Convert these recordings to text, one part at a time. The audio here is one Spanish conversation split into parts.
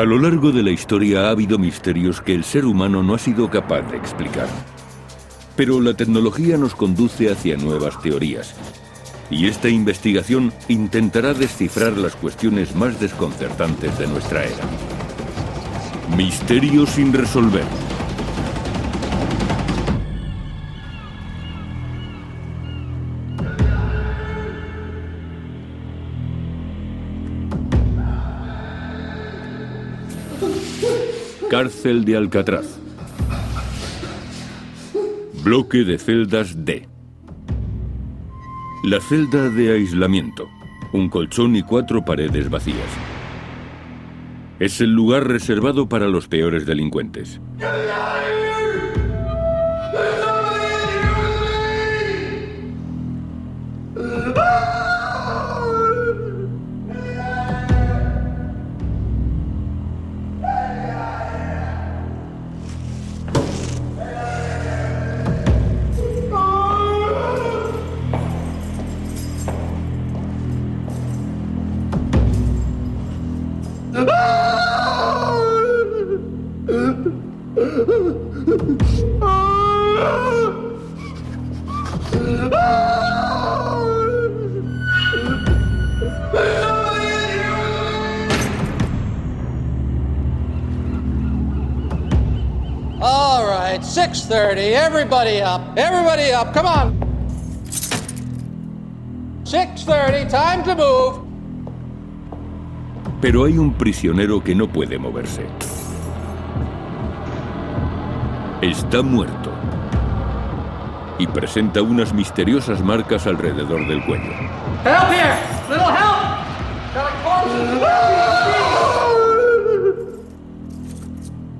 A lo largo de la historia ha habido misterios que el ser humano no ha sido capaz de explicar. Pero la tecnología nos conduce hacia nuevas teorías. Y esta investigación intentará descifrar las cuestiones más desconcertantes de nuestra era. Misterios sin resolver. Cárcel de Alcatraz. Bloque de celdas D. La celda de aislamiento. Un colchón y 4 paredes vacías. Es el lugar reservado para los peores delincuentes. All right, 6:30, everybody up, come on. 6:30, time to move. Pero hay un prisionero que no puede moverse. Está muerto. Y presenta unas misteriosas marcas alrededor del cuello. Help here! Little help! Got a corpse.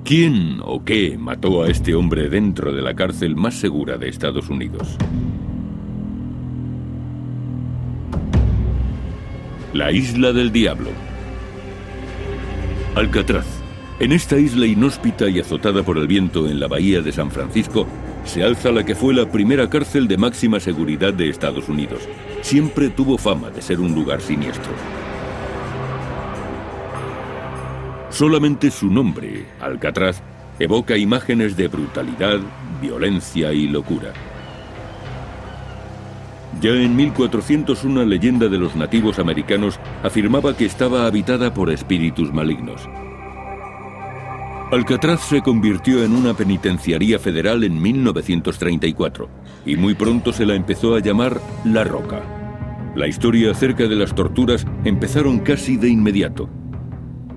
¿Quién o qué mató a este hombre dentro de la cárcel más segura de Estados Unidos? La Isla del Diablo. Alcatraz. En esta isla inhóspita y azotada por el viento en la bahía de San Francisco, se alza la que fue la primera cárcel de máxima seguridad de Estados Unidos. Siempre tuvo fama de ser un lugar siniestro. Solamente su nombre, Alcatraz, evoca imágenes de brutalidad, violencia y locura. Ya en 1400 una leyenda de los nativos americanos afirmaba que estaba habitada por espíritus malignos. Alcatraz se convirtió en una penitenciaría federal en 1934 y muy pronto se la empezó a llamar La Roca. La historia acerca de las torturas empezaron casi de inmediato.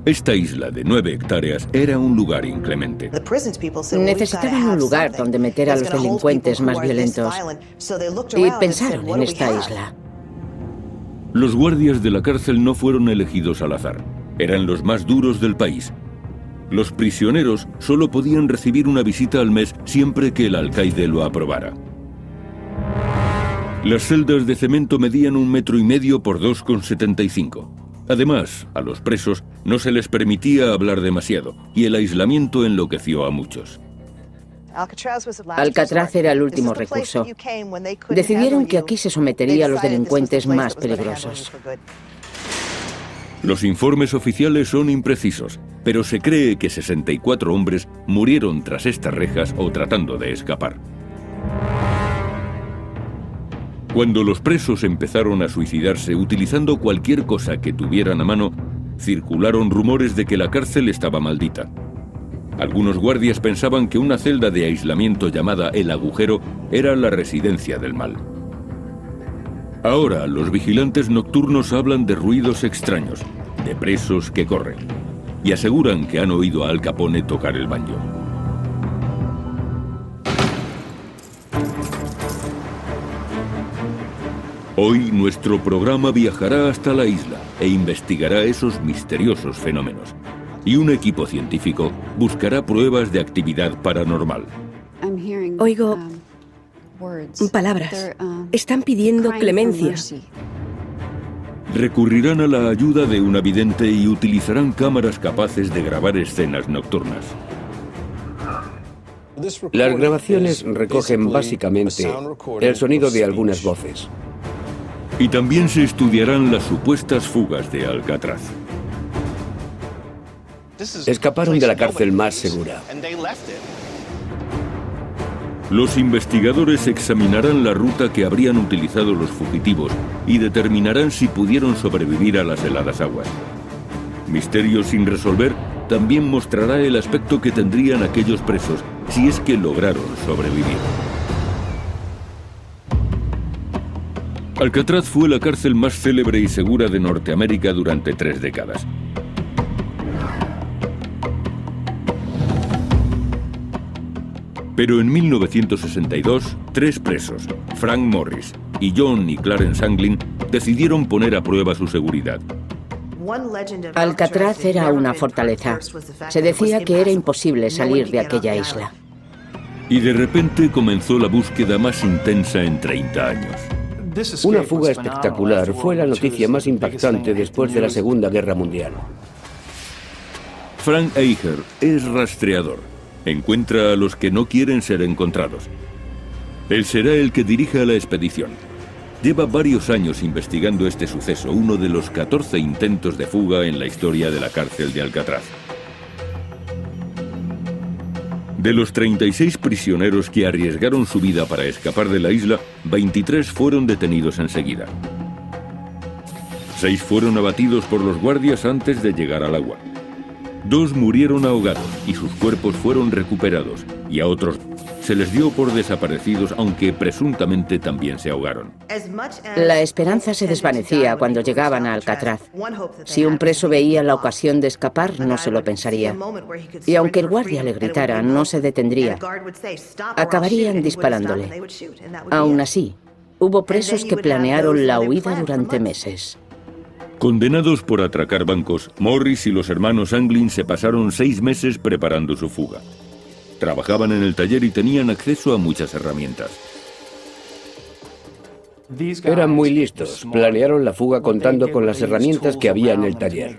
Esta isla de 9 hectáreas era un lugar inclemente. Necesitaban un lugar donde meter a los delincuentes más violentos y pensaron en esta isla. Los guardias de la cárcel no fueron elegidos al azar. Eran los más duros del país. Los prisioneros solo podían recibir una visita al mes siempre que el alcaide lo aprobara. Las celdas de cemento medían 1,5 metros por 2,75. Además, a los presos no se les permitía hablar demasiado y el aislamiento enloqueció a muchos. Alcatraz era el último recurso. Decidieron que aquí se sometería a los delincuentes más peligrosos. Los informes oficiales son imprecisos, pero se cree que 64 hombres murieron tras estas rejas o tratando de escapar. Cuando los presos empezaron a suicidarse utilizando cualquier cosa que tuvieran a mano, circularon rumores de que la cárcel estaba maldita. Algunos guardias pensaban que una celda de aislamiento llamada El Agujero era la residencia del mal. Ahora, los vigilantes nocturnos hablan de ruidos extraños, de presos que corren, y aseguran que han oído a Al Capone tocar el banjo. Hoy nuestro programa viajará hasta la isla e investigará esos misteriosos fenómenos. Y un equipo científico buscará pruebas de actividad paranormal. Oigo palabras. Están pidiendo clemencia. Recurrirán a la ayuda de una vidente y utilizarán cámaras capaces de grabar escenas nocturnas. Las grabaciones recogen básicamente el sonido de algunas voces. Y también se estudiarán las supuestas fugas de Alcatraz. Escaparon de la cárcel más segura. Los investigadores examinarán la ruta que habrían utilizado los fugitivos y determinarán si pudieron sobrevivir a las heladas aguas. Misterio sin resolver también mostrará el aspecto que tendrían aquellos presos si es que lograron sobrevivir. Alcatraz fue la cárcel más célebre y segura de Norteamérica durante 3 décadas. Pero en 1962, 3 presos, Frank Morris y John y Clarence Anglin, decidieron poner a prueba su seguridad. Alcatraz era una fortaleza. Se decía que era imposible salir de aquella isla. Y de repente comenzó la búsqueda más intensa en 30 años. Una fuga espectacular fue la noticia más impactante después de la Segunda Guerra Mundial. Frank Eicher es rastreador. Encuentra a los que no quieren ser encontrados. Él será el que dirija la expedición. Lleva varios años investigando este suceso, uno de los 14 intentos de fuga en la historia de la cárcel de Alcatraz. De los 36 prisioneros que arriesgaron su vida para escapar de la isla, 23 fueron detenidos enseguida. 6 fueron abatidos por los guardias antes de llegar al agua. 2 murieron ahogados y sus cuerpos fueron recuperados, y a otros se les dio por desaparecidos, aunque presuntamente también se ahogaron. La esperanza se desvanecía cuando llegaban a Alcatraz. Si un preso veía la ocasión de escapar, no se lo pensaría. Y aunque el guardia le gritara, no se detendría. Acabarían disparándole. Aún así, hubo presos que planearon la huida durante meses. Condenados por atracar bancos, Morris y los hermanos Anglin se pasaron 6 meses preparando su fuga. Trabajaban en el taller y tenían acceso a muchas herramientas. Eran muy listos. Planearon la fuga contando con las herramientas que había en el taller.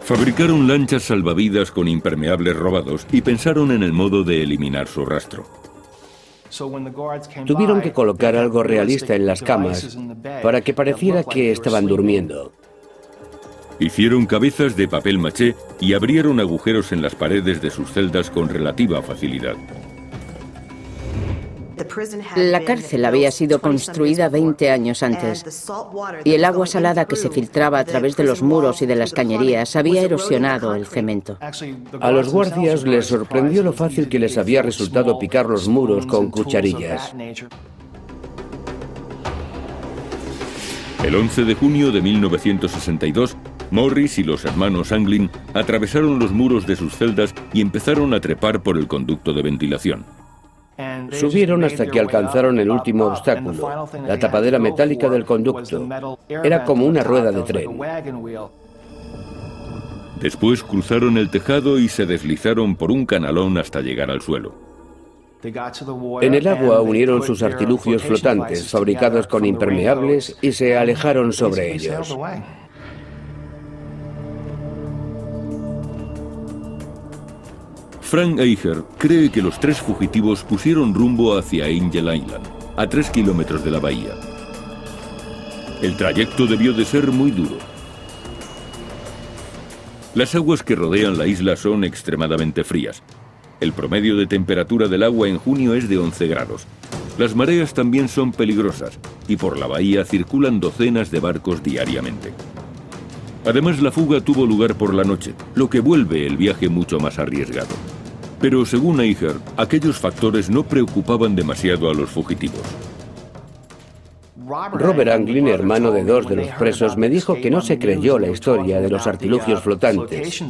Fabricaron lanchas salvavidas con impermeables robados y pensaron en el modo de eliminar su rastro. Tuvieron que colocar algo realista en las camas para que pareciera que estaban durmiendo. Hicieron cabezas de papel maché y abrieron agujeros en las paredes de sus celdas con relativa facilidad. La cárcel había sido construida 20 años antes, y el agua salada que se filtraba a través de los muros y de las cañerías había erosionado el cemento. A los guardias les sorprendió lo fácil que les había resultado picar los muros con cucharillas. El 11 de junio de 1962, Morris y los hermanos Anglin atravesaron los muros de sus celdas y empezaron a trepar por el conducto de ventilación. Subieron hasta que alcanzaron el último obstáculo, la tapadera metálica del conducto. Era como una rueda de tren. Después cruzaron el tejado y se deslizaron por un canalón hasta llegar al suelo. En el agua unieron sus artilugios flotantes, fabricados con impermeables, y se alejaron sobre ellos. Frank Eicher cree que los 3 fugitivos pusieron rumbo hacia Angel Island, a 3 kilómetros de la bahía. El trayecto debió de ser muy duro. Las aguas que rodean la isla son extremadamente frías. El promedio de temperatura del agua en junio es de 11 grados. Las mareas también son peligrosas y por la bahía circulan docenas de barcos diariamente. Además, la fuga tuvo lugar por la noche, lo que vuelve el viaje mucho más arriesgado. Pero según Eicher, aquellos factores no preocupaban demasiado a los fugitivos. Robert Anglin, hermano de 2 de los presos, me dijo que no se creyó la historia de los artilugios flotantes.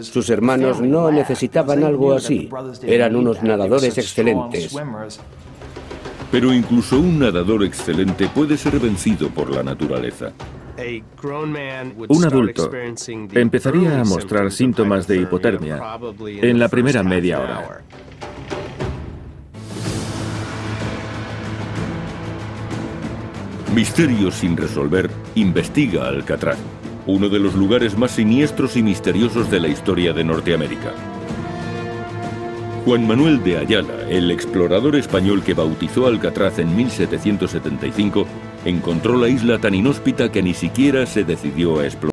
Sus hermanos no necesitaban algo así. Eran unos nadadores excelentes. Pero incluso un nadador excelente puede ser vencido por la naturaleza. Un adulto empezaría a mostrar síntomas de hipotermia en la primera media hora. Misterio sin resolver investiga Alcatraz, uno de los lugares más siniestros y misteriosos de la historia de Norteamérica. Juan Manuel de Ayala, el explorador español que bautizó Alcatraz en 1775, encontró la isla tan inhóspita que ni siquiera se decidió a explorar.